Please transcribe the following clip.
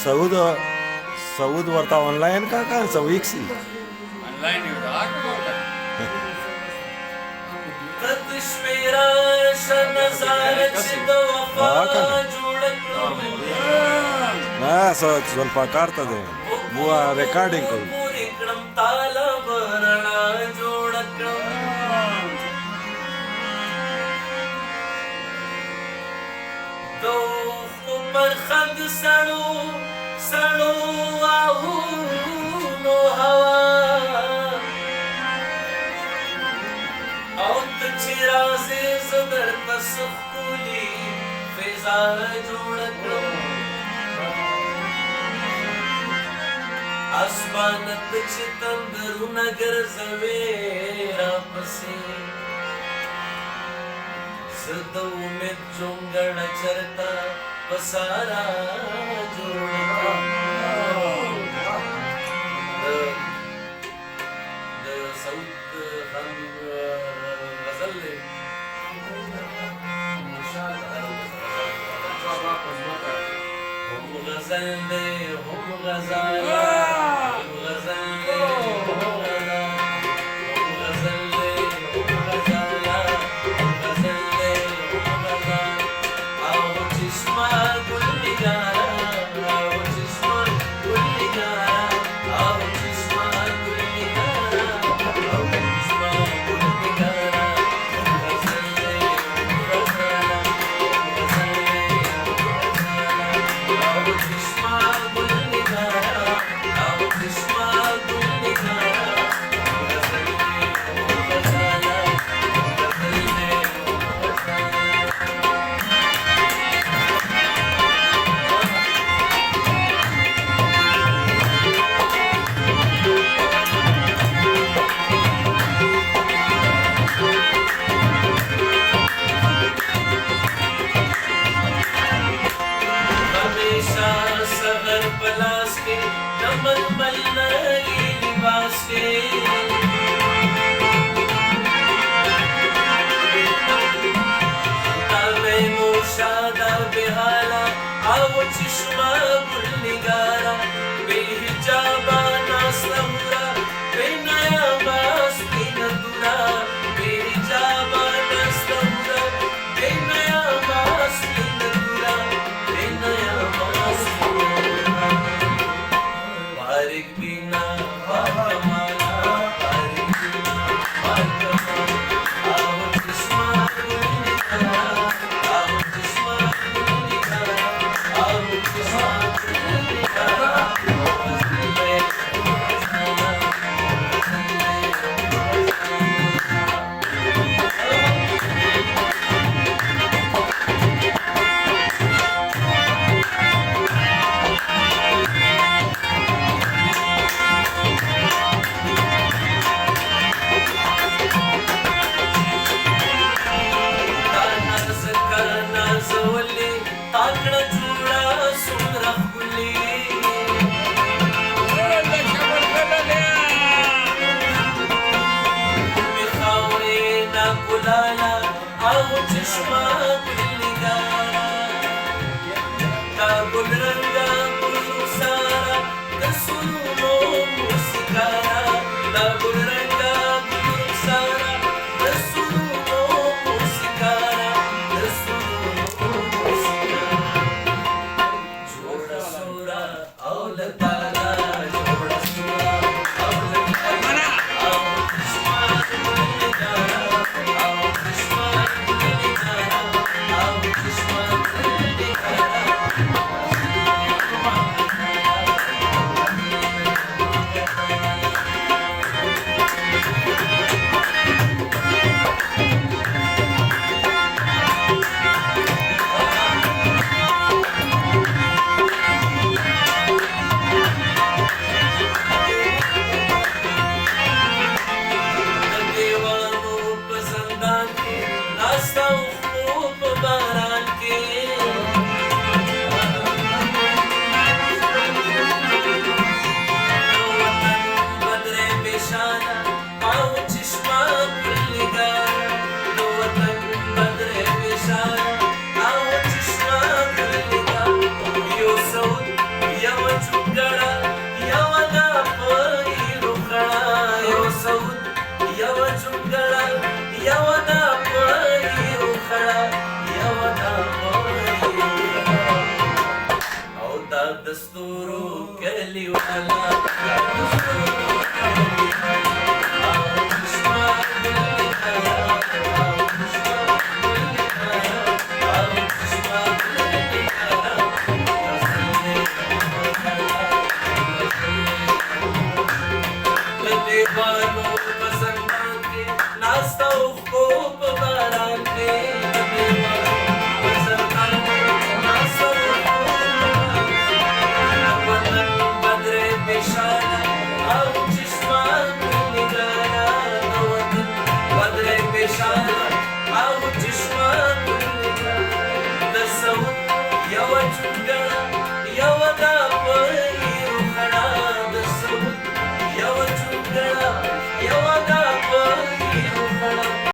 سعود ورته آنلاین کا سویکسی آنلاین یو دا نه زلفکار ته دی مو ریکارډینګ کوو خند سړو آهونو هوا او ته چې راځې زه درته څه ښکلي فضا جوړه کړم اسمانه ته چې تندرونه ګرځوې راپسې زه د امید جونګړه چرته په سارا جوړه کړم د سعود خان غزل دی هم غزل دی هم غزاله هم غزل دی هم غزاله هم غزل دی هم غزاله هم غزل دی هم غزاله او چشمه ګل نگاره او چشمه ګل نگاره او چشمه ګل نگاره او چشمه ګل نگاره هم غزل دی هم غزاله هم غزل دی هم غزاله او چشمه ګل نگاره او چشمه ګل نگاره هم غزل دی هم غزاله هم غزل دی هم हमेशा सगर पलास के नमन मलनरी लिबास के ताबे मोशादा बेहाला आओ चश्मा गुल निगारा बेहिजाबा नासहुरा बेनया बास बिनदुरा बेहिजाबा नासहुरा बेनया बास बिनदुरा बेनया बास बिनदुरा बारिक बिना बाकमाला बारिक बिना बाकमाला आओ चश्मा गुल निगारा आओ चश्मा गुल निगारा आओ चश्मा गुल निगारा ताकड़ा चूड़ा सुंदर फुली मिखावरे ना कुलाला आओ चश्मा गुल निगारा ता गुल रंगा गुल सारा दसुनो मुस्कारा ता गुल रंगा गुल सारा दसुनो मुस्कारा दसुनो जोड़ा सूरा औलताला जोड़ा सूरा औलताला आओ चश्मा गुल निगारा आओ चश्मा गुल निगारा دستور كلي ولا